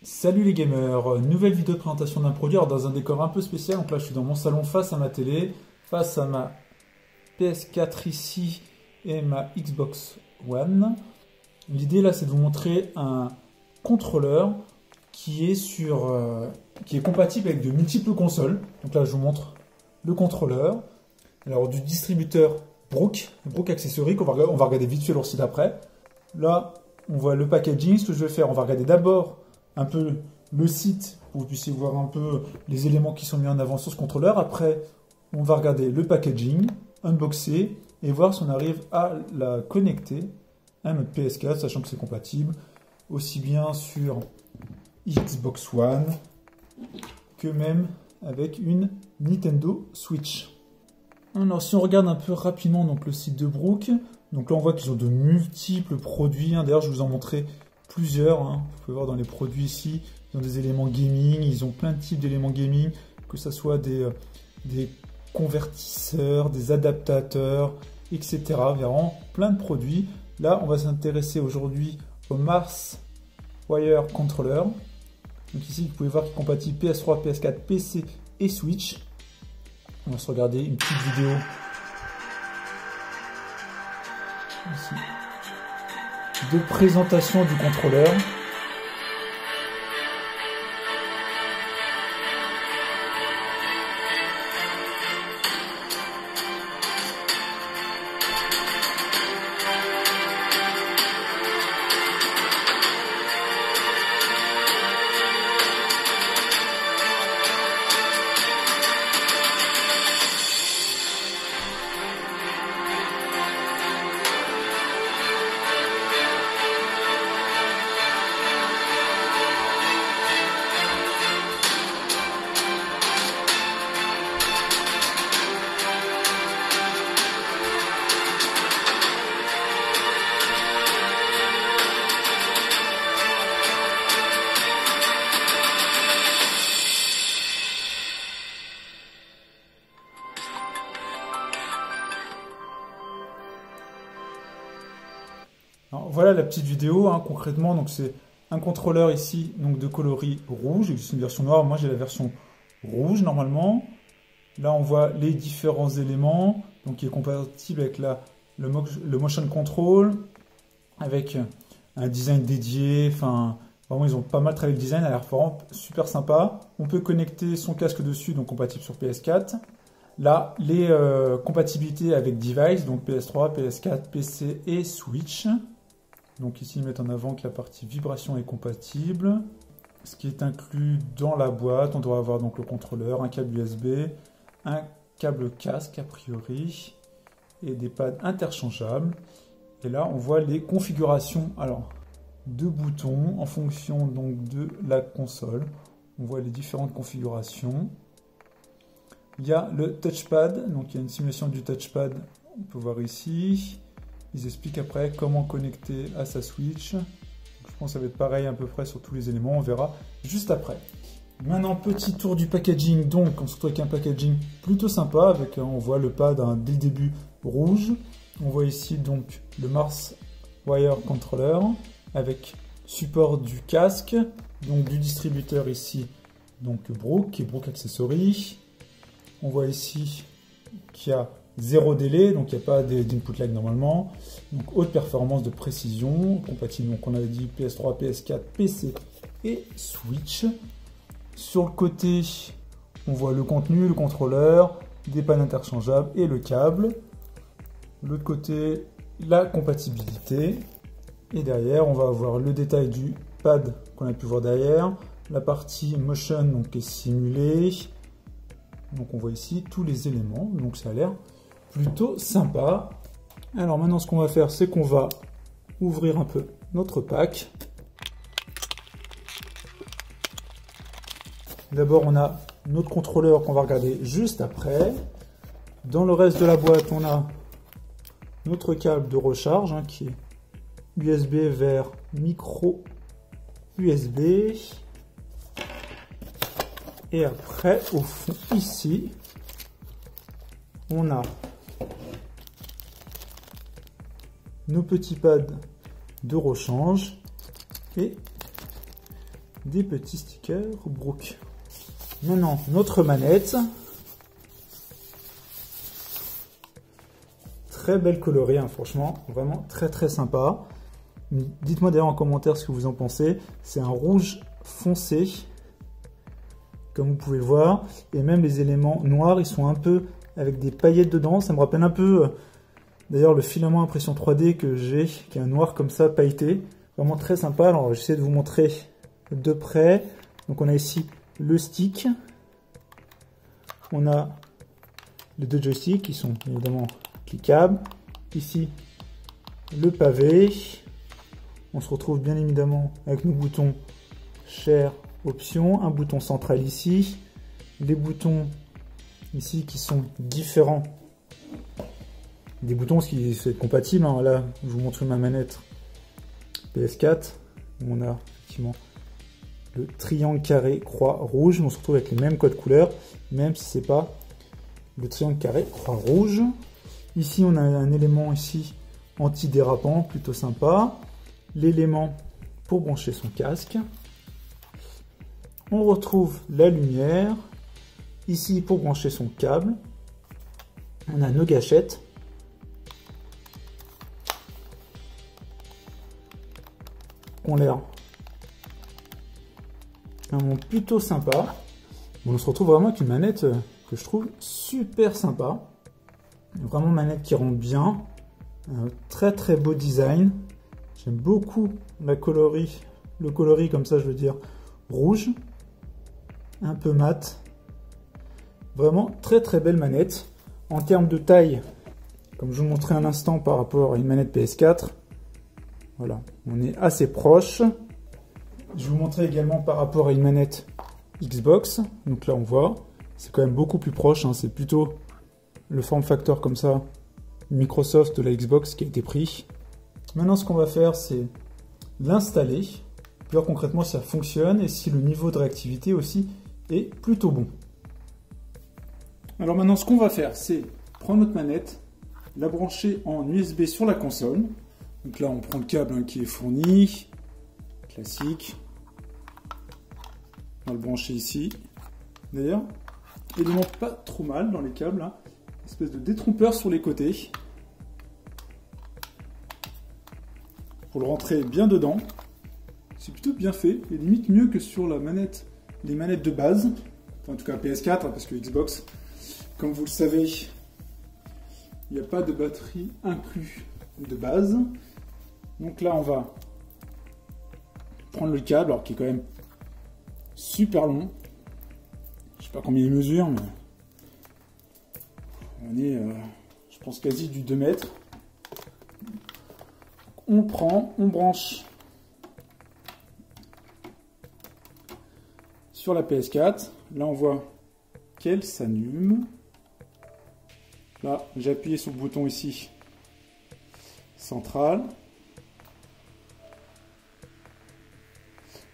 Salut les gamers, nouvelle vidéo de présentation d'un produit, alors dans un décor un peu spécial. Donc là je suis dans mon salon face à ma télé, face à ma PS4 ici et ma Xbox One. L'idée là c'est de vous montrer un contrôleur qui est compatible avec de multiples consoles. Donc là je vous montre le contrôleur. Alors du distributeur Brook Accessories, on va regarder vite fait leur site après. Là on voit le packaging. Ce que je vais faire, on va regarder d'abord un peu le site pour que vous puissiez voir un peu les éléments qui sont mis en avant sur ce contrôleur. Après, on va regarder le packaging, unboxer et voir si on arrive à la connecter à notre PS4, sachant que c'est compatible aussi bien sur Xbox One que même avec une Nintendo Switch. Alors, si on regarde un peu rapidement donc, le site de Brook, donc là on voit qu'ils ont de multiples produits. D'ailleurs, je vous en montrais plusieurs. Vous pouvez voir dans les produits ici, ils ont des éléments gaming, ils ont plein de types d'éléments gaming, que ce soit des convertisseurs, des adaptateurs, etc. Vraiment plein de produits. Là, on va s'intéresser aujourd'hui au Mars Wire Controller. Donc ici, vous pouvez voir qu'il est compatible PS3, PS4, PC et Switch. On va se regarder une petite vidéo ici de présentation du contrôleur. Alors, voilà la petite vidéo, concrètement. Donc c'est un contrôleur ici donc de coloris rouge. Il existe une version noire. Moi j'ai la version rouge normalement. Là on voit les différents éléments. Donc il est compatible avec le motion control, avec un design dédié. Enfin vraiment ils ont pas mal travaillé le design. Ça a l'air vraiment super sympa. On peut connecter son casque dessus, donc compatible sur PS4. Là, les compatibilités avec device, donc PS3, PS4, PC et Switch. Donc ici, ils mettent en avant que la partie vibration est compatible. Ce qui est inclus dans la boîte, on doit avoir donc le contrôleur, un câble USB, un câble casque a priori, et des pads interchangeables. Et là, on voit les configurations de boutons en fonction donc de la console. On voit les différentes configurations. Il y a le touchpad, donc il y a une simulation du touchpad, on peut voir ici. Ils expliquent après comment connecter à sa Switch. Donc, je pense que ça va être pareil à peu près sur tous les éléments, on verra juste après. Maintenant, petit tour du packaging. Donc, on se retrouve avec un packaging plutôt sympa, avec on voit le pad dès le début rouge. On voit ici donc le Mars Wire Controller, avec support du casque, donc du distributeur ici, donc Brook, qui est Brook Accessories. On voit ici qu'il y a 0 délai, donc il n'y a pas d'input lag normalement. Donc haute performance de précision, compatible, donc on avait dit PS3, PS4, PC et Switch. Sur le côté, on voit le contenu, le contrôleur, des pannes interchangeables et le câble. De l'autre côté, la compatibilité. Et derrière, on va avoir le détail du pad qu'on a pu voir derrière. La partie motion donc, est simulée. Donc on voit ici tous les éléments, donc ça a l'air plutôt sympa. Alors maintenant ce qu'on va faire, c'est qu'on va ouvrir un peu notre pack. D'abord on a notre contrôleur qu'on va regarder juste après. Dans le reste de la boîte, on a notre câble de recharge qui est USB vers micro USB. Et après, au fond, ici, on a nos petits pads de rechange et des petits stickers Brook. Maintenant, notre manette. Très belle coloris, hein, franchement, vraiment très très sympa. Dites-moi d'ailleurs en commentaire ce que vous en pensez. C'est un rouge foncé, comme vous pouvez le voir. Et même les éléments noirs, ils sont un peu avec des paillettes dedans. Ça me rappelle un peu, d'ailleurs, le filament impression 3D que j'ai, qui est un noir comme ça, pailleté. Vraiment très sympa. Alors, j'essaie de vous montrer de près. Donc, on a ici le stick. On a les deux joysticks qui sont évidemment cliquables. Ici, le pavé. On se retrouve bien évidemment avec nos boutons Share, Options. Un bouton central ici. Les boutons ici qui sont différents. Des boutons qui sont compatibles. Hein. Là, je vous montre ma manette PS4. On a effectivement le triangle carré croix rouge. On se retrouve avec les mêmes codes couleurs, même si c'est pas le triangle carré croix rouge. Ici, on a un élément ici anti-dérapant, plutôt sympa. L'élément pour brancher son casque. On retrouve la lumière. Ici, pour brancher son câble. On a nos gâchettes. Qui ont l'air plutôt sympa. Bon, on se retrouve vraiment avec une manette que je trouve super sympa. Vraiment manette qui rend bien. Un très très beau design. J'aime beaucoup le coloris comme ça, je veux dire rouge. Un peu mat. Vraiment très très belle manette. En termes de taille, comme je vous montrais un instant par rapport à une manette PS4, voilà, on est assez proche. Je vous montrais également par rapport à une manette Xbox. Donc là on voit, c'est quand même beaucoup plus proche. Hein. C'est plutôt le form factor comme ça, Microsoft de la Xbox qui a été pris. Maintenant ce qu'on va faire, c'est l'installer, voir concrètement si ça fonctionne et si le niveau de réactivité aussi est plutôt bon. Alors maintenant ce qu'on va faire, c'est prendre notre manette, la brancher en USB sur la console. Donc là on prend le câble qui est fourni, classique. On va le brancher ici. D'ailleurs, élément pas trop mal dans les câbles, hein. Espèce de détrompeur sur les côtés. Pour le rentrer bien dedans. C'est plutôt bien fait, et limite mieux que sur la manette, les manettes de base. Enfin, en tout cas PS4, parce que Xbox, comme vous le savez, il n'y a pas de batterie inclus de base. Donc là, on va prendre le câble, alors qui est quand même super long. Je sais pas combien il mesure, mais on est, je pense, quasi du 2 mètres. On prend, on branche sur la PS4. Là, on voit qu'elle s'allume. Là, j'ai appuyé sur le bouton ici, central.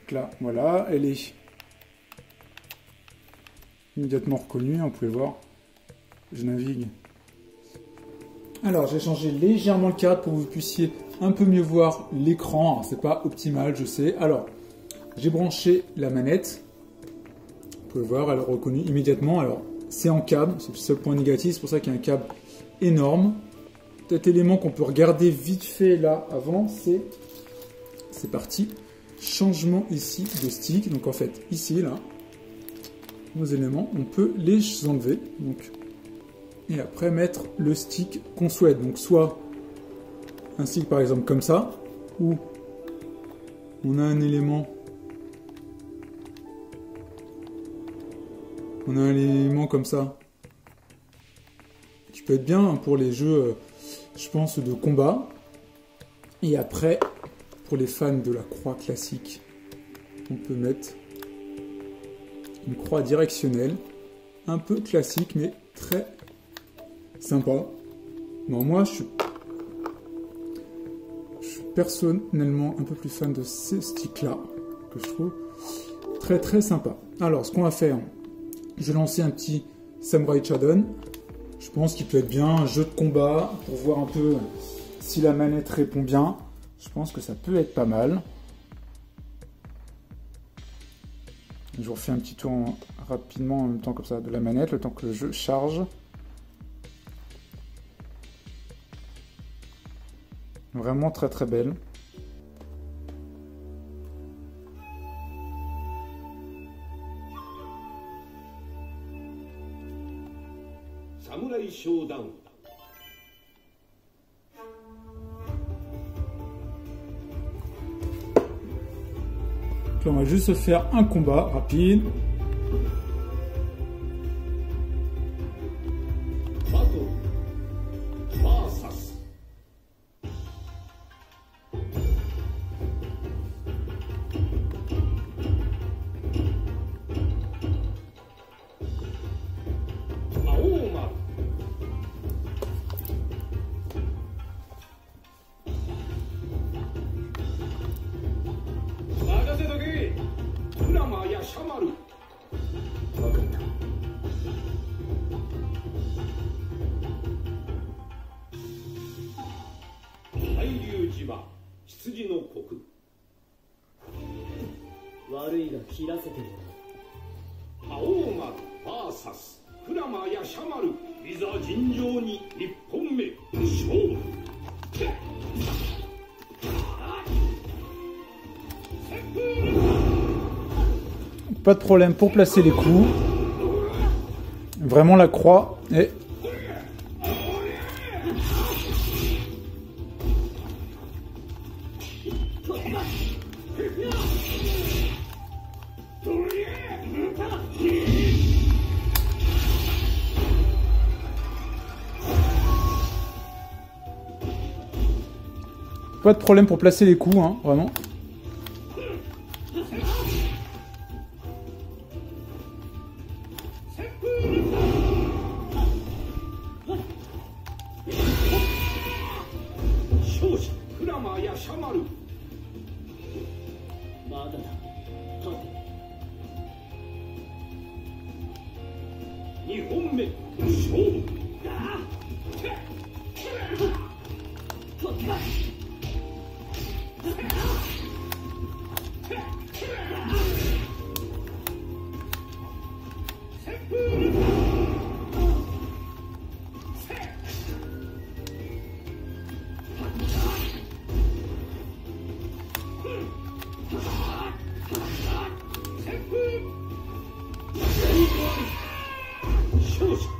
Donc là, voilà, elle est immédiatement reconnue. Vous pouvez voir, je navigue. Alors, j'ai changé légèrement le cadre pour que vous puissiez un peu mieux voir l'écran. C'est pas optimal, je sais. Alors, j'ai branché la manette. Vous pouvez voir, elle est reconnue immédiatement. Alors, c'est en câble, c'est le seul point négatif. C'est pour ça qu'il y a un câble énorme. Peut-être élément qu'on peut regarder vite fait là avant, c'est parti. Changement ici de stick. Donc en fait, ici, là, nos éléments, on peut les enlever. Donc, et après mettre le stick qu'on souhaite. Donc soit un stick par exemple comme ça, où on a un élément, comme ça, qui peut être bien pour les jeux, je pense, de combat. Et après, pour les fans de la croix classique, on peut mettre une croix directionnelle, un peu classique, mais très sympa. Non, moi, je suis personnellement un peu plus fan de ces sticks-là, que je trouve très très sympa. Alors, ce qu'on va faire, je vais lancer un petit Samurai Shodown. Je pense qu'il peut être bien un jeu de combat pour voir un peu si la manette répond bien. Je pense que ça peut être pas mal. Je vous refais un petit tour rapidement en même temps comme ça de la manette, le temps que le jeu charge. Vraiment très très belle. Samurai Showdown. Donc là, on va juste se faire un combat rapide. Pas de problème pour placer les coups. Vraiment la croix est... Pas de problème pour placer les coups, hein, vraiment.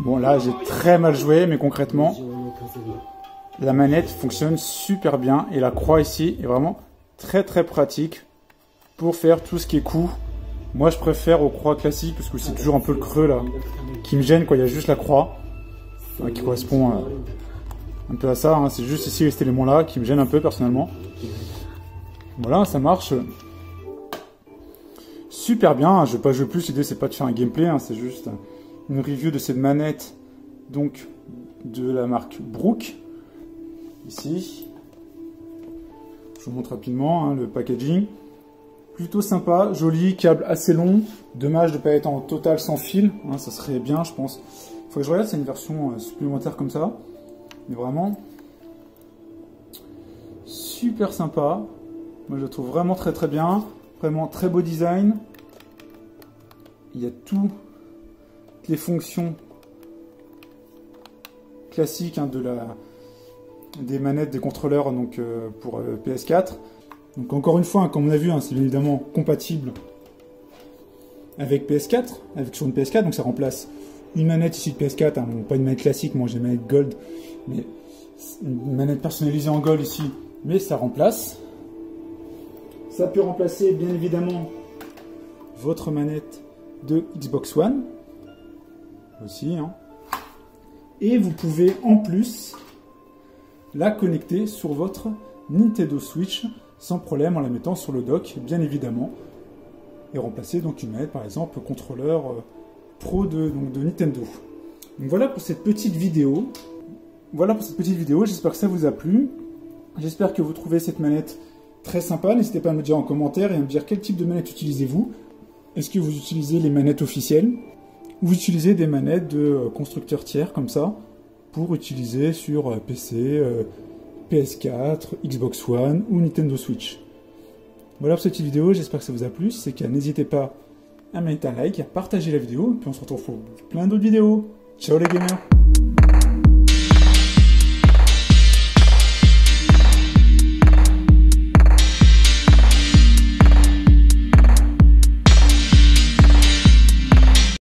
Bon là j'ai très mal joué, mais concrètement la manette fonctionne super bien et la croix ici est vraiment très très pratique pour faire tout ce qui est coup. Moi je préfère aux croix classiques parce que c'est toujours un peu le creux là qui me gêne, quoi. Il y a juste la croix qui correspond un peu à ça, hein. C'est juste ici cet élément là qui me gêne un peu personnellement. Voilà, ça marche super bien. Je vais pas jouer plus, l'idée c'est pas de faire un gameplay, hein. C'est juste une review de cette manette, donc de la marque Brook. Ici, je vous montre rapidement, hein, le packaging. Plutôt sympa, joli, câble assez long. Dommage de ne pas être en total sans fil, hein, ça serait bien, je pense. Il faut que je regarde, c'est une version supplémentaire comme ça. Mais vraiment, super sympa. Moi, je le trouve vraiment très très bien. Vraiment très beau design. Il y a toutes les fonctions classiques, hein, des manettes, des contrôleurs, donc, pour PS4. Donc encore une fois, hein, comme on a vu, hein, c'est bien évidemment compatible avec PS4, sur une PS4, donc ça remplace une manette ici de PS4, hein, bon, pas une manette classique, moi j'ai une manette Gold, mais une manette personnalisée en Gold ici, mais ça remplace. Ça peut remplacer bien évidemment votre manette de Xbox One, aussi, hein. Et vous pouvez en plus la connecter sur votre Nintendo Switch sans problème en la mettant sur le dock, bien évidemment, et remplacer donc une manette, par exemple, contrôleur pro de Nintendo. Donc voilà pour cette petite vidéo. J'espère que ça vous a plu. J'espère que vous trouvez cette manette très sympa. N'hésitez pas à me dire en commentaire et à me dire quel type de manette utilisez-vous. Est-ce que vous utilisez les manettes officielles ou vous utilisez des manettes de constructeurs tiers comme ça pour utiliser sur PC, PS4, Xbox One ou Nintendo Switch. Voilà pour cette petite vidéo, j'espère que ça vous a plu. Si c'est le cas, n'hésitez pas à mettre un like, à partager la vidéo, et puis on se retrouve pour plein d'autres vidéos. Ciao les gamers!